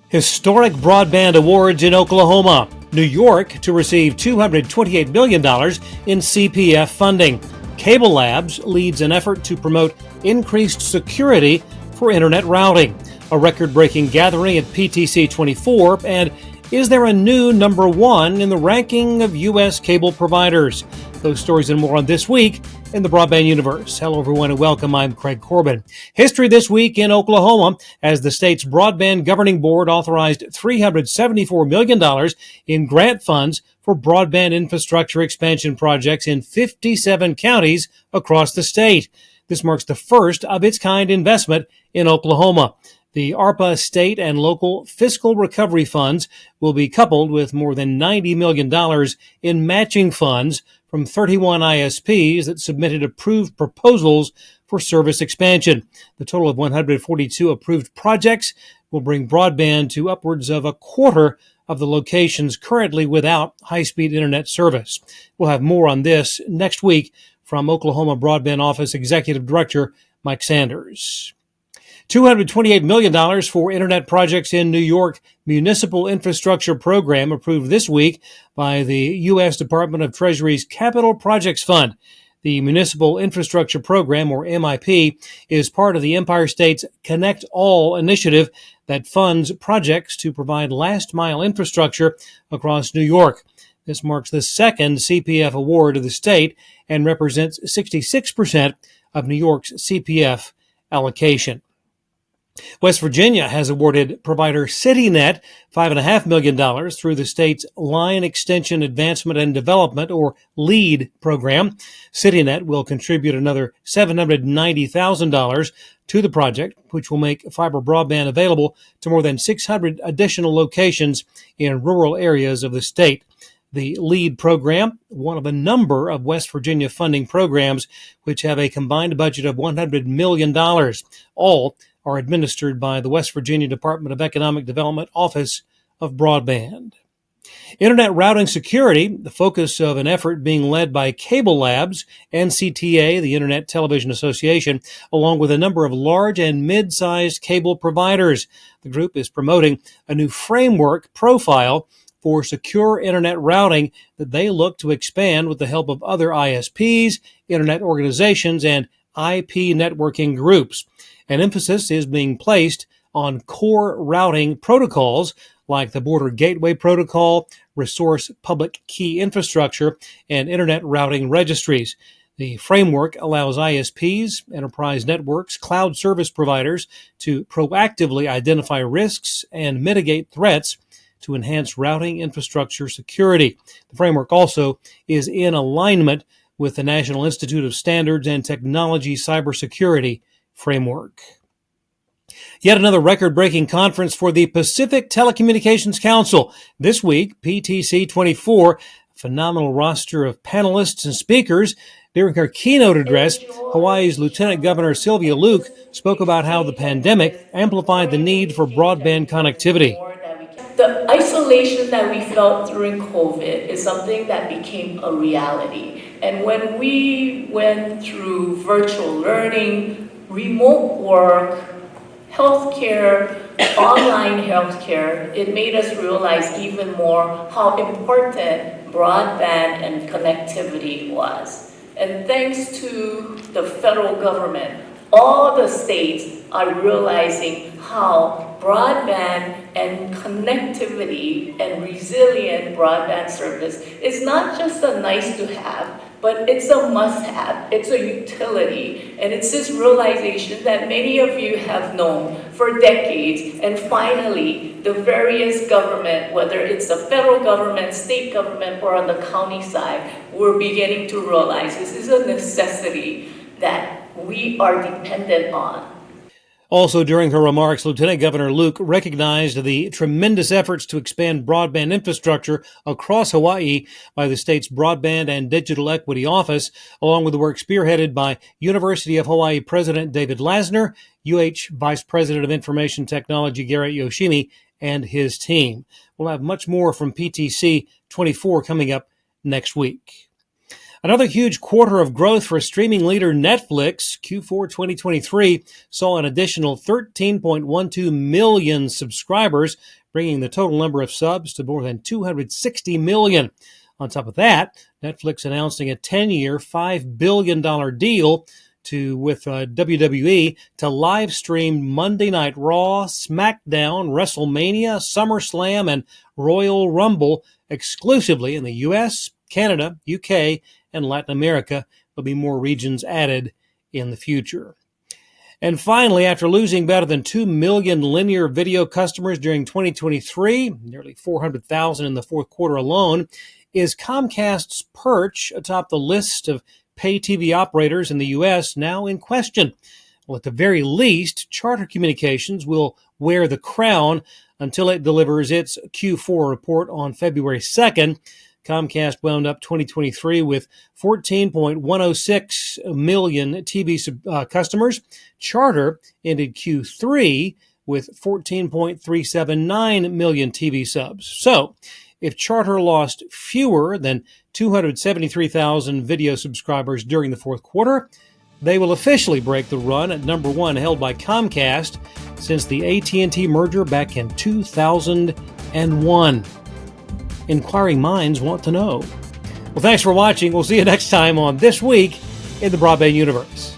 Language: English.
Historic broadband awards in Oklahoma. New York to receive $228 million in CPF funding. Cable Labs leads an effort to promote increased security for internet routing. A record-breaking gathering at PTC 24. And is there a new number one in the ranking of U.S. cable providers? Those stories and more on This Week in the Broadband Universe. Hello, everyone, and welcome. I'm Craig Corbin. History this week in Oklahoma as the state's Broadband Governing Board authorized $374 million in grant funds for broadband infrastructure expansion projects in 57 counties across the state. This marks the first of its kind investment in Oklahoma. The ARPA state and local fiscal recovery funds will be coupled with more than $90 million in matching funds from 31 ISPs that submitted approved proposals for service expansion. The total of 142 approved projects will bring broadband to upwards of a quarter of the locations currently without high-speed internet service. We'll have more on this next week from Oklahoma Broadband Office Executive Director Mike Sanders. $228 million for internet projects in New York Municipal Infrastructure Program approved this week by the U.S. Department of Treasury's Capital Projects Fund. The Municipal Infrastructure Program, or MIP, is part of the Empire State's Connect All initiative that funds projects to provide last-mile infrastructure across New York. This marks the second CPF award of the state and represents 66% of New York's CPF allocation. West Virginia has awarded provider CityNet $5.5 million through the state's Line Extension Advancement and Development, or LEAD, program. CityNet will contribute another $790,000 to the project, which will make fiber broadband available to more than 600 additional locations in rural areas of the state. The LEAD program, one of a number of West Virginia funding programs which have a combined budget of $100 million. All are administered by the West Virginia Department of Economic Development Office of Broadband. Internet routing security, the focus of an effort being led by Cable Labs, NCTA, the Internet Television Association, along with a number of large and mid-sized cable providers. The group is promoting a new framework profile for secure internet routing that they look to expand with the help of other ISPs, internet organizations, and IP networking groups. An emphasis is being placed on core routing protocols like the Border Gateway Protocol, Resource Public Key Infrastructure, and Internet Routing Registries. The framework allows ISPs, enterprise networks, cloud service providers to proactively identify risks and mitigate threats to enhance routing infrastructure security. The framework also is in alignment with the National Institute of Standards and Technology Cybersecurity framework. Yet another record-breaking conference for the Pacific Telecommunications Council. This week, PTC 24, a phenomenal roster of panelists and speakers. During her keynote address, Hawaii's Lieutenant Governor Sylvia Luke spoke about how the pandemic amplified the need for broadband connectivity. The isolation that we felt during COVID is something that became a reality. And when we went through virtual learning, remote work, healthcare, online healthcare, it made us realize even more how important broadband and connectivity was. And thanks to the federal government, all the states are realizing how broadband and connectivity and resilient broadband service is not just a nice to have, but it's a must-have, it's a utility, and it's this realization that many of you have known for decades, and finally, the various government, whether it's the federal government, state government, or on the county side, we're beginning to realize this is a necessity that we are dependent on. Also during her remarks, Lieutenant Governor Luke recognized the tremendous efforts to expand broadband infrastructure across Hawaii by the state's Broadband and Digital Equity Office, along with the work spearheaded by University of Hawaii President David Lasner, UH Vice President of Information Technology Garrett Yoshimi, and his team. We'll have much more from PTC 24 coming up next week. Another huge quarter of growth for streaming leader Netflix. Q4 2023 saw an additional 13.12 million subscribers, bringing the total number of subs to more than 260 million. On top of that, Netflix announcing a 10-year, $5 billion deal with WWE to live stream Monday Night Raw, SmackDown, WrestleMania, SummerSlam, and Royal Rumble exclusively in the U.S., Canada, UK, and Latin America. There'll be more regions added in the future. And finally, after losing better than 2 million linear video customers during 2023, nearly 400,000 in the fourth quarter alone, is Comcast's perch atop the list of pay TV operators in the U.S. now in question. Well, at the very least, Charter Communications will wear the crown until it delivers its Q4 report on February 2nd. Comcast wound up 2023 with 14.106 million TV customers. Charter ended Q3 with 14.379 million TV subs. So, if Charter lost fewer than 273,000 video subscribers during the fourth quarter, they will officially break the run at number one held by Comcast since the AT&T merger back in 2001. Inquiring minds want to know. Well, thanks for watching. We'll see you next time on This Week in the Broadband Universe.